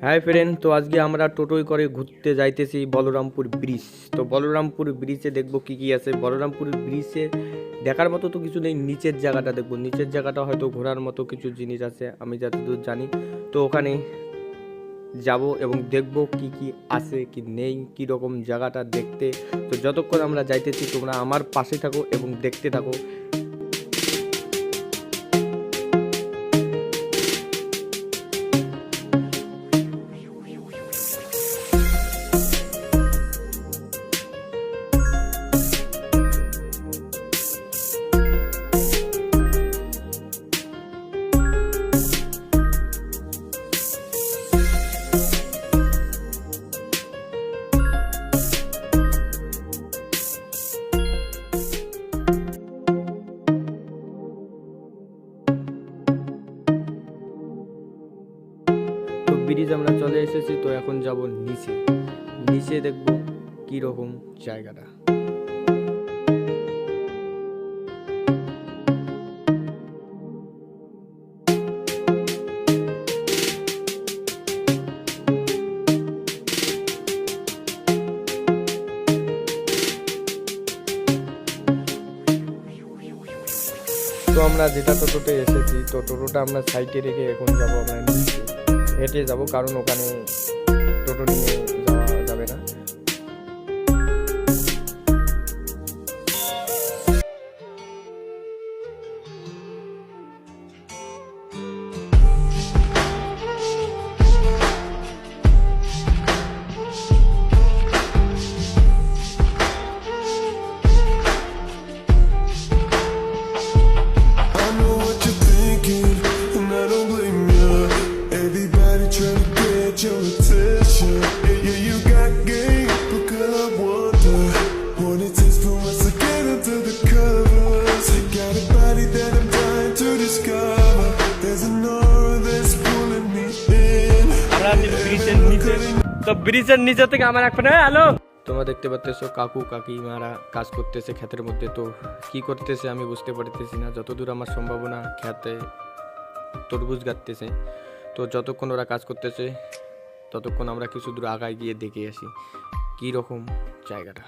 Hi friend, তো আজকে আমরা টোটোয় করে ঘুরতে যাইতেছি বলরামপুর ব্রিজ। তো বলরামপুর ব্রিজে দেখবো কি কি আছে। বলরামপুর ব্রিজে দেখার মতো তো কিছু নেই, নিচের জায়গাটা দেখবো। নিচের জায়গাটা হয়তো ঘোরার মতো কিছু জিনিস আছে, আমি যতদূর জানি। তো ওখানে যাব এবং দেখবো কি কি আছে কি নেই, কি রকম জায়গাটা দেখতে। তো যতক্ষণ আমরা যাইতেছি তোমরা আমার পাশে থাকো এবং দেখতে থাকো। তো ব্রিজ আমরা চলে এসেছি, তো এখন যাব নিচে। নিচে দেখব কি রকম জায়গাটা। তো আমরা যেটা টোটোতে এসেছি, তো টোটোটা আমরা সাইডে রেখে এখন যাব আমরা নিচে। হেঁটে যাব, কারণ ওখানে টোটো নিয়ে যাওয়া যাবে না। তো ব্রিজের নিচে থেকে আমার এক ফোন হ্যালো, তোমরা দেখতে পাচ্ছ কাকু কাকিমারা কাজ করতেছে ক্ষেতের মধ্যে। তো কি করতেছে আমি বুঝতে পারতেছি না, যতদূর আমার সম্ভাবনা ক্ষেতে তরমুজ গাঁটতেছে। তো যতক্ষণ ওরা কাজ করতেছে ততক্ষণ আমরা কিছু দূর আগায় গিয়ে দেখে আসি কি রকম জায়গাটা।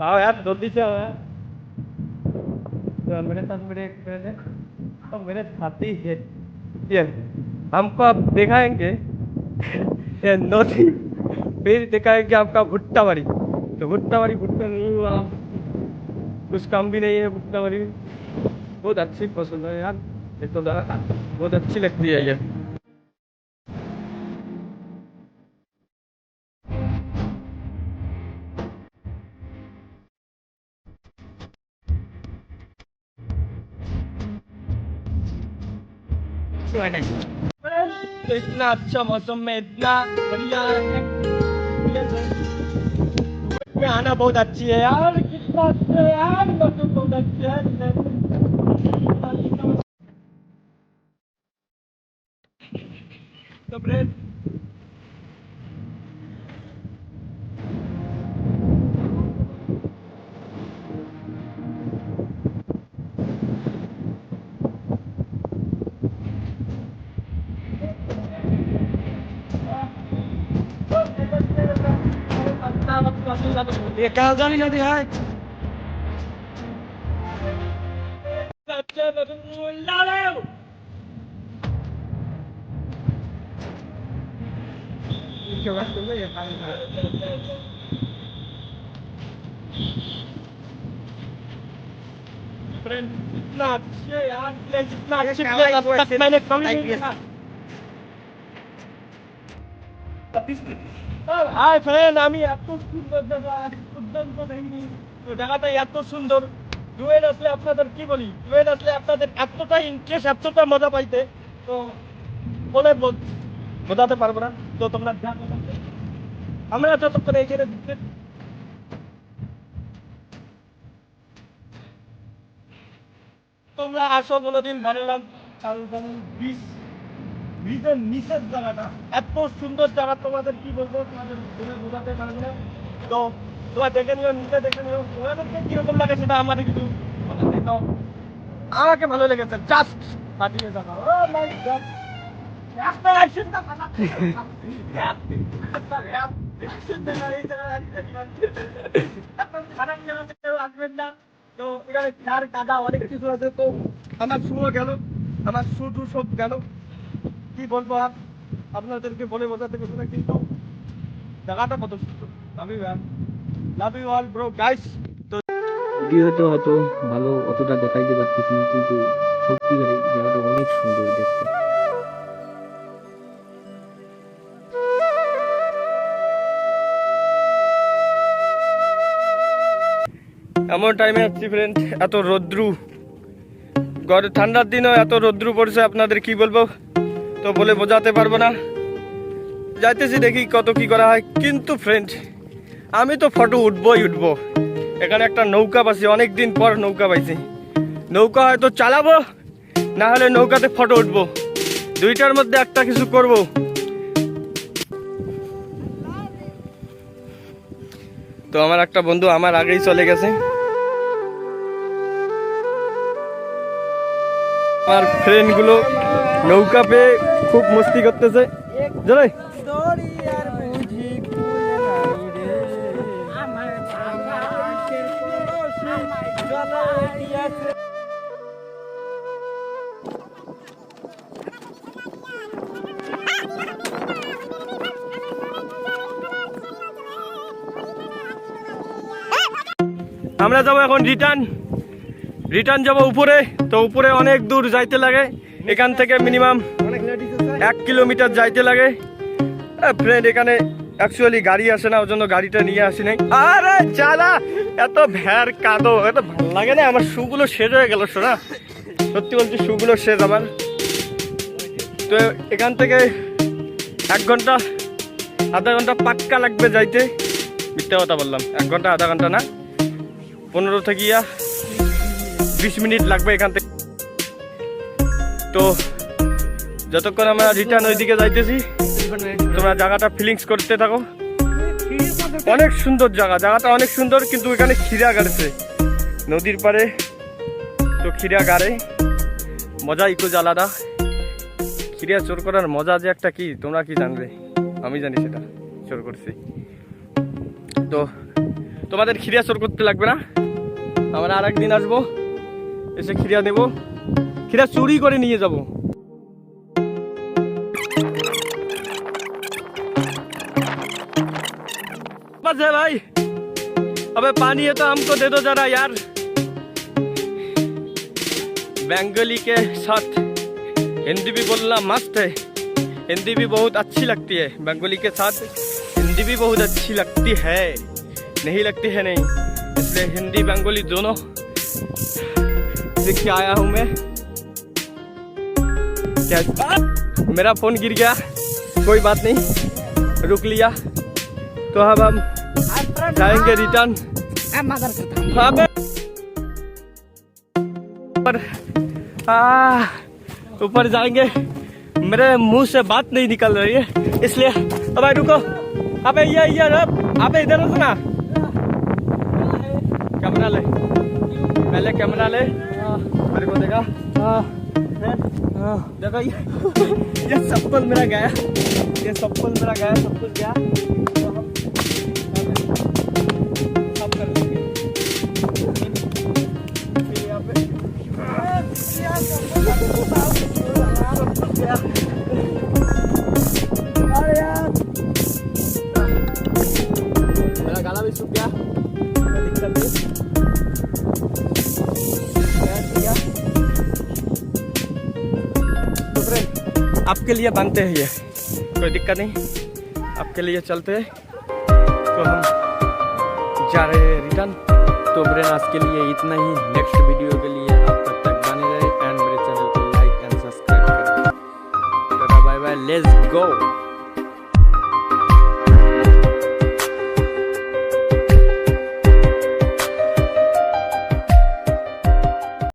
आओ यार जल्दी से आओ यार। तो मेरे साथ मेरे साथी है ये, हमको आप दिखाएंगे ये नदी, फिर दिखाएंगे आपका भुट्टा बाड़ी। तो भुट्टा बाड़ी कुछ काम भी नहीं है। भुट्टा बाड़ी बहुत अच्छी पसंद है यार, ये तो बहुत अच्छी लगती है ये। तो इतना अच्छा मौसम में इतना बढ़िया में आना बहुत अच्छी है यार। कितना अच्छा है यार, मौसम बहुत अच्छा है। तो फ्रेंड ये कहा जानी नदी है। फ्रेंड इतना अच्छे यार, इतना अच्छे मैंने कभी नहीं देखा। হাই ফ্রেন্ড, আমি এত সুন্দর জায়গা দুর্দান্ত দেখিনি। তো জায়গাটা এত সুন্দর, ডুয়েট আসলে আপনাদের কি বলি, ডুয়েট আসলে আপনাদের এতটা ইন্টারেস্ট এতটা মজা পাইতে তো বলে বোঝাতে পারবো না। তো তোমরা দেখো, আমরা যতক্ষণ এখানে তোমরা আসো কোনোদিন বানালাম ব্রিজ, ব্রিজের নিচের জায়গাটা এত সুন্দর জায়গা, তোমাদের কি বলবো, তোমাদের ঘুরে বোঝাতে পারবো না। তো তোমরা দেখে নিও, নিচে দেখে নিও, তোমাদেরকে কিরকম লাগে সেটা আমাদের কিছু আমাকে ভালো লেগেছে। জাস্ট পাঠিয়ে যাবো। আসবেন না। তো এখানে চার কাদা অনেক কিছু আছে। তো আমার শুরু গেল, আমার শুরু সব গেল, কি বলবো আর আপনাদেরকে বলে বোঝাতে পারবো না। কিন্তু জায়গাটা কত সুন্দর। Love you all bro guys. তো ভিডিওতে হয়তো ভালো অতটা দেখাইতে পারতেছি না, কিন্তু সত্যিকারে জায়গাটা অনেক সুন্দর দেখতে। এমন টাইমে আসছি ফ্রেন্ড, এত রৌদ্রু, ঘরে ঠান্ডার দিনও এত রৌদ্রু পড়ছে, আপনাদের কি বলবো, তো বলে বোঝাতে পারবো না। যাইতেছি দেখি কত কি করা হয়। কিন্তু ফ্রেন্ড আমি তো ফটো উঠবই উঠবো। এখানে একটা নৌকা পাইছি, অনেক দিন পর নৌকা পাইছি। নৌকা হয়তো চালাবো, না হলে নৌকাতে ফটো উঠবো, দুইটার মধ্যে একটা কিছু করব। তো আমার একটা বন্ধু আমার আগেই চলে গেছে, আমার ফ্রেন্ড গুলো নৌকা পেয়ে খুব মস্তি করতেছে। জানে আমরা যাবো এখন রিটার্ন যাবো উপরে। তো উপরে অনেক দূর যাইতে লাগে, এখান থেকে মিনিমাম 1 কিলোমিটার যাইতে লাগে। ফ্রেন্ড এখানে অ্যাকচুয়ালি গাড়ি আসে না, ওই জন্য গাড়িটা নিয়ে আসি নাই। আরে চালা এত ভ্যার কাদো, এত ভালো লাগে না। আমার শুগুলো শেষ হয়ে গেল, শোনা সত্যি বলছি, শুগুলো শেষ আমার। তো এখান থেকে 1 ঘন্টা আধা ঘন্টা পাক্কা লাগবে যাইতে। মিথ্যা কথা বললাম, 1 ঘন্টা আধা ঘন্টা না, 15 থেকে 20 মিনিট লাগবে এখান থেকে। তো যতক্ষণ আমরা রিটার্ন ওইদিকে যাইতেছি, তোমরা জায়গাটা ফিলিংস করতে থাকো। অনেক সুন্দর জায়গাটা অনেক সুন্দর, কিন্তু এখানে খিরা গাড়ছে নদীর পারে। তো খিরা গাড়ে মজা ইকোজ আলাদা। খিরা চোর করার মজা যে একটা, কি তোমরা কি জানবে, আমি জানি সেটা, চোর করছি। তো তোমাদের খিরা চোর করতে লাগবে না, আমরা আর একদিন আসবো, এসে খিরা নেবো, খিরা চুরি করে নিয়ে যাবো। बस है भाई, अबे पानी है तो हमको दे दो जरा यार। बंगाली के साथ हिंदी भी बोलना मस्त है, हिंदी भी बहुत अच्छी लगती है। बंगाली के साथ हिंदी भी बहुत अच्छी लगती है, नहीं लगती है नहीं, इसलिए हिंदी बंगाली दोनों सीख के आया हूँ मैं। क्या मेरा फोन गिर गया, कोई बात नहीं, रुक लिया। तो अब हम जाएंगे रिटर्न। ऊपर जाएंगे, मेरे मुंह से बात नहीं निकल रही है, इसलिए अब रुको। अबे ये अबे इधर सुना, कैमरा ले, पहले कैमरा ले, मेरे को देखा। देखो ये चप्पल मेरा गया, ये चप्पल मेरा गया, सब कुछ गया। मेरा गाला भी सूख गया, दिक्कत नहीं। तो फ्रेंड आपके लिए बनते हैं ये, कोई दिक्कत नहीं, आपके लिए चलते हैं। तो हम जा रहे हैं रिटर्न। तो फ्रेंड आज के लिए इतना ही, नेक्स्ट वीडियो के लिए आप तब तक बने रहे एंड मेरे चैनल को लाइक एंड सब्सक्राइब करें। Bye bye, let's go.